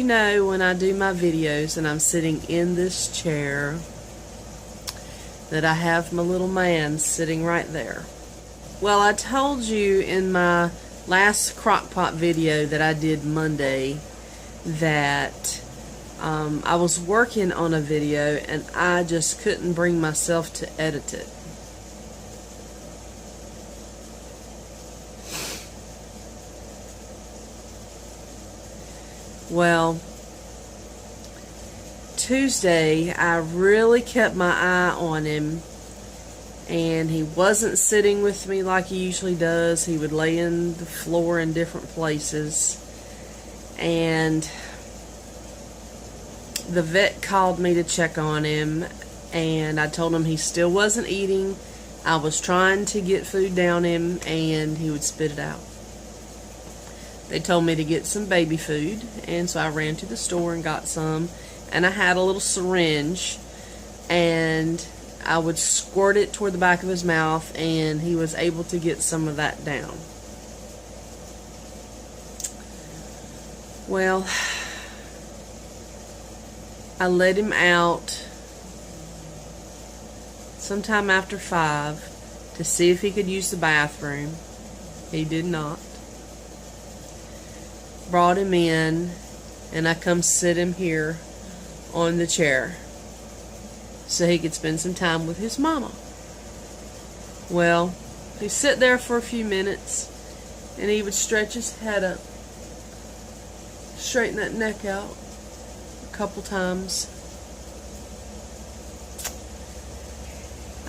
you know, when I do my videos and I'm sitting in this chair, that I have my little man sitting right there. Well, I told you in my last crockpot video that I did Monday that I was working on a video and I just couldn't bring myself to edit it. Well, Tuesday I really kept my eye on him, and he wasn't sitting with me like he usually does. He would lay in the floor in different places, and the vet called me to check on him, and I told him he still wasn't eating. I was trying to get food down him and he would spit it out. They told me to get some baby food, and so I ran to the store and got some, and I had a little syringe, and I would squirt it toward the back of his mouth, and he was able to get some of that down. Well, I let him out sometime after 5 to see if he could use the bathroom. He did not. Brought him in, and I come sit him here on the chair so he could spend some time with his mama. Well, he'd sit there for a few minutes, and he would stretch his head up, straighten that neck out a couple times.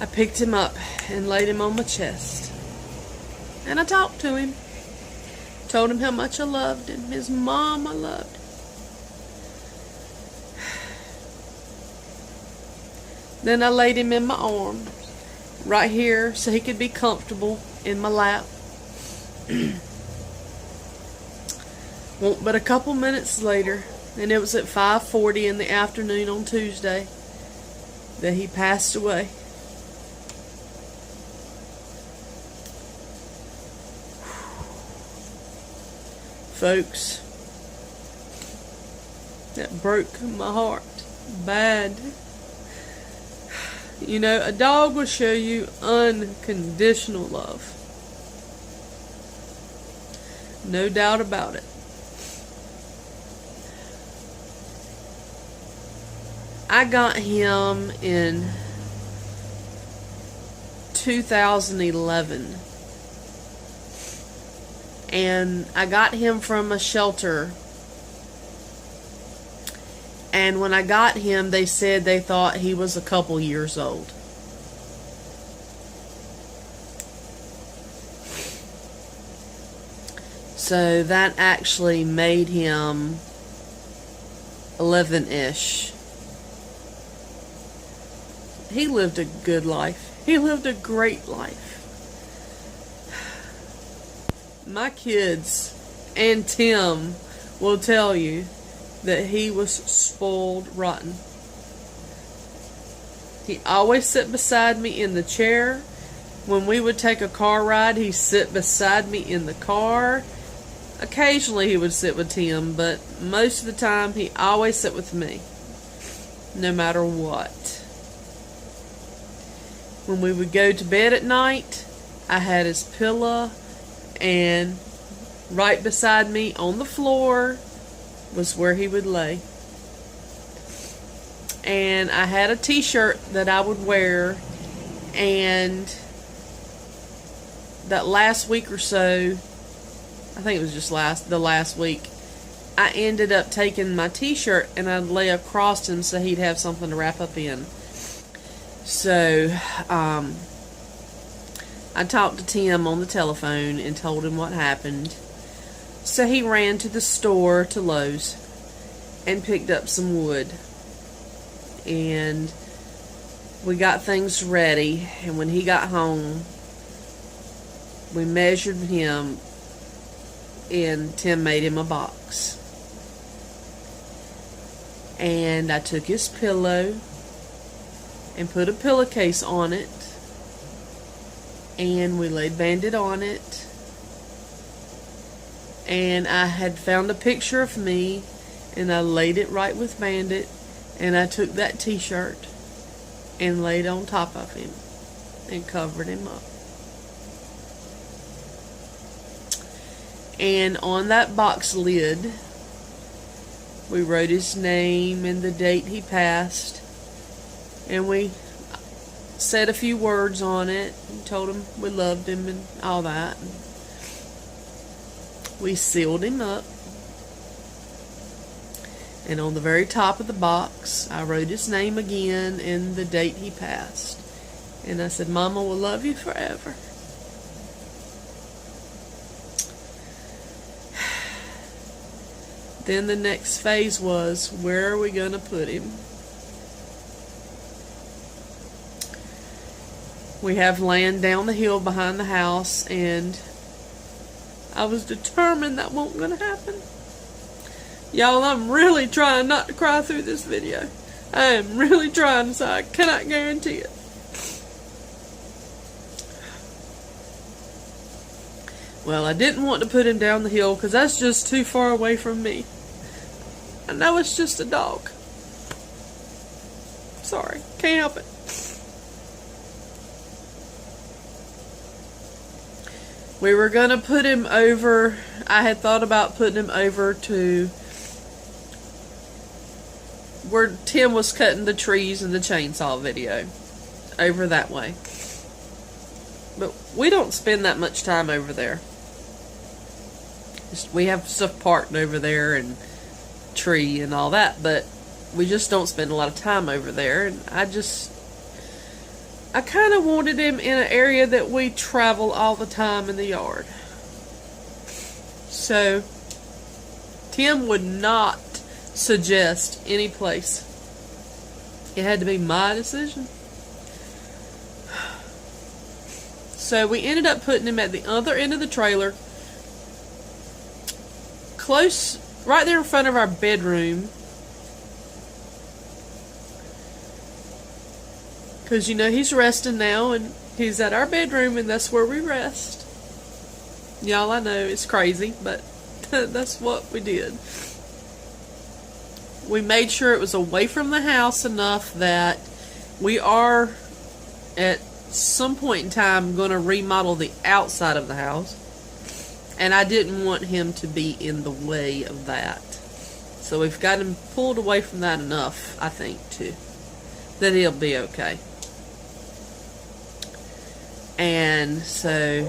I picked him up and laid him on my chest, and I talked to him. Told him how much I loved him, his mom I loved. Then I laid him in my arms, right here, so he could be comfortable in my lap. But a couple minutes later, and it was at 5:40 in the afternoon on Tuesday, that he passed away. Folks, that broke my heart bad. You know, a dog will show you unconditional love. No doubt about it. I got him in 2011. And I got him from a shelter. And when I got him, they said they thought he was a couple years old. So that actually made him 11-ish. He lived a good life. He lived a great life. My kids and Tim will tell you that he was spoiled rotten. He always sat beside me in the chair. When we would take a car ride, he'd sit beside me in the car. Occasionally he would sit with Tim, but most of the time he always sat with me, no matter what. When we would go to bed at night, I had his pillow, and right beside me on the floor was where he would lay. And I had a t-shirt that I would wear, and that last week or so, I think it was just the last week, I ended up taking my t-shirt and I'd lay across him so he'd have something to wrap up in. So, I talked to Tim on the telephone and told him what happened. So he ran to the store, to Lowe's, and picked up some wood. And we got things ready, and when he got home, we measured him, and Tim made him a box. And I took his pillow and put a pillowcase on it, and we laid Bandit on it, and I had found a picture of me and I laid it right with Bandit, and I took that t-shirt and laid on top of him and covered him up. And on that box lid, we wrote his name and the date he passed, and we said a few words on it and told him we loved him and all that. We sealed him up, and on the very top of the box I wrote his name again and the date he passed, and I said, Mama will love you forever. Then the next phase was, where are we going to put him? We have land down the hill behind the house, and I was determined that wasn't going to happen. Y'all, I'm really trying not to cry through this video. I am really trying, so I cannot guarantee it. Well, I didn't want to put him down the hill because that's just too far away from me. I know it's just a dog. Sorry, can't help it. We were going to put him over, I had thought about putting him over to where Tim was cutting the trees in the chainsaw video. Over that way. But we don't spend that much time over there. We have stuff parked over there and tree and all that, but we just don't spend a lot of time over there. And I kind of wanted him in an area that we travel all the time in the yard. So Tim would not suggest any place. It had to be my decision. So we ended up putting him at the other end of the trailer, close, right there in front of our bedroom. Because, you know, he's resting now, and he's at our bedroom, and that's where we rest. Y'all, I know it's crazy, but that's what we did. We made sure it was away from the house enough that we are, at some point in time, going to remodel the outside of the house. And I didn't want him to be in the way of that. So we've got him pulled away from that enough, I think, too, that he'll be okay. And so,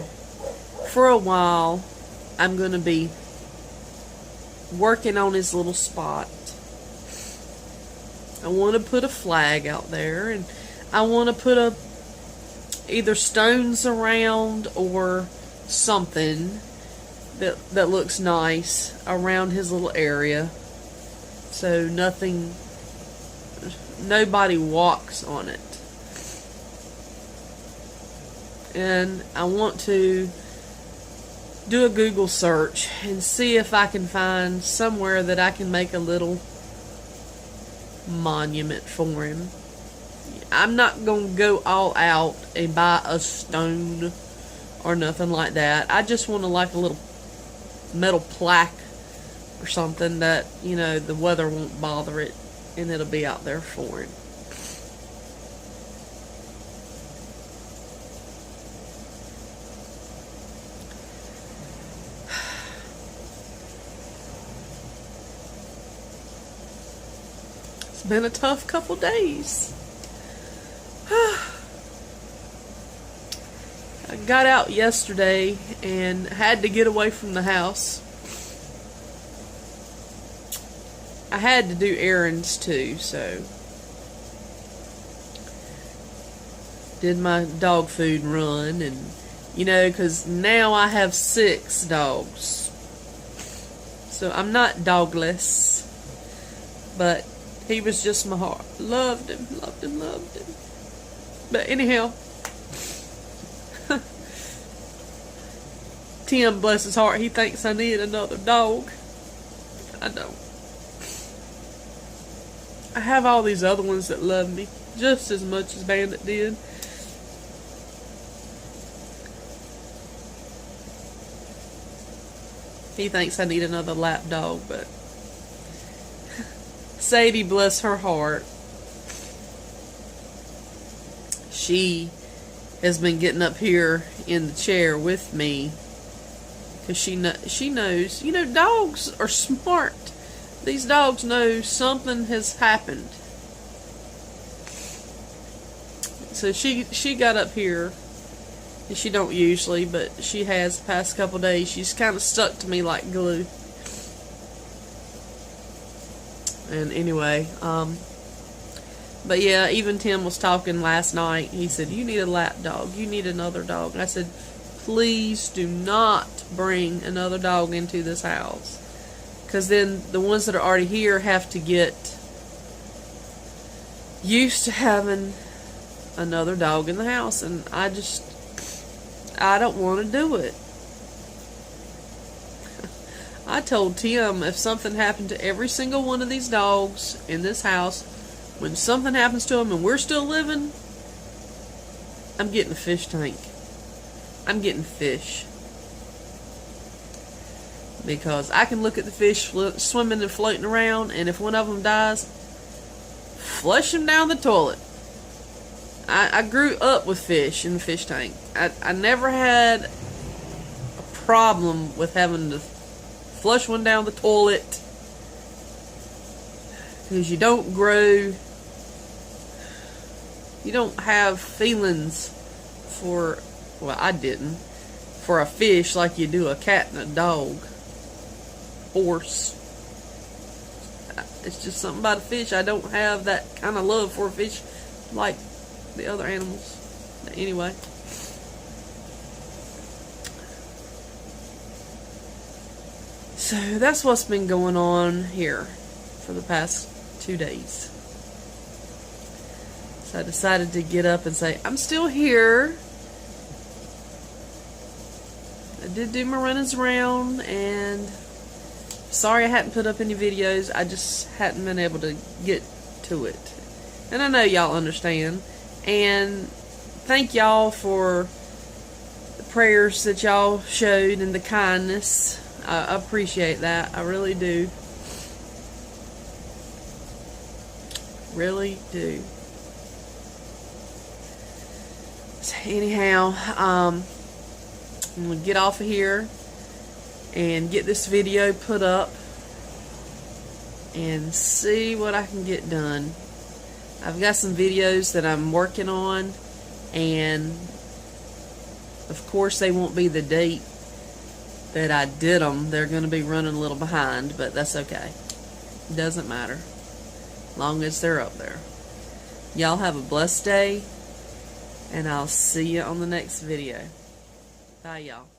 for a while, I'm going to be working on his little spot. I want to put a flag out there, and I want to put either stones around or something that looks nice around his little area, so nobody walks on it. And I want to do a Google search and see if I can find somewhere that I can make a little monument for him. I'm not going to go all out and buy a stone or nothing like that. I just want like a little metal plaque or something that, you know, the weather won't bother it, and it'll be out there for him. It's been a tough couple days. I got out yesterday and had to get away from the house. I had to do errands too, so did my dog food run, and you know, because now I have 6 dogs, so I'm not dogless, but he was just my heart. Loved him, loved him, loved him. But anyhow, Tim, bless his heart, he thinks I need another dog. I don't. I have all these other ones that love me just as much as Bandit did. He thinks I need another lap dog, but Sadie, bless her heart, she has been getting up here in the chair with me because she knows, you know, dogs are smart. These dogs know something has happened. So she got up here, and she don't usually, but she has the past couple days. She's kind of stuck to me like glue. And anyway, but yeah, even Tim was talking last night. He said, you need a lap dog. You need another dog. And I said, please do not bring another dog into this house. Because then the ones that are already here have to get used to having another dog in the house. And I don't want to do it. I told Tim if something happened to every single one of these dogs in this house, when something happens to them and we're still living, I'm getting a fish tank. I'm getting fish. Because I can look at the fish swimming and floating around, and if one of them dies, flush them down the toilet. I grew up with fish in the fish tank. I never had a problem with having to flush one down the toilet, because you don't have feelings for, well, I didn't, for a fish like you do a cat and a dog, horse. It's just something about a fish. I don't have that kind of love for a fish like the other animals. Anyway. So that's what's been going on here for the past 2 days. So I decided to get up and say, I'm still here. I did do my runnings around, and sorry I hadn't put up any videos. I just hadn't been able to get to it. And I know y'all understand. And thank y'all for the prayers that y'all showed and the kindness. I appreciate that. I really do. Really do. So anyhow, I'm going to get off of here and get this video put up and see what I can get done. I've got some videos that I'm working on, and of course they won't be the date that I did them. They're going to be running a little behind, but that's okay. It doesn't matter, as long as they're up there. Y'all have a blessed day, and I'll see you on the next video. Bye, y'all.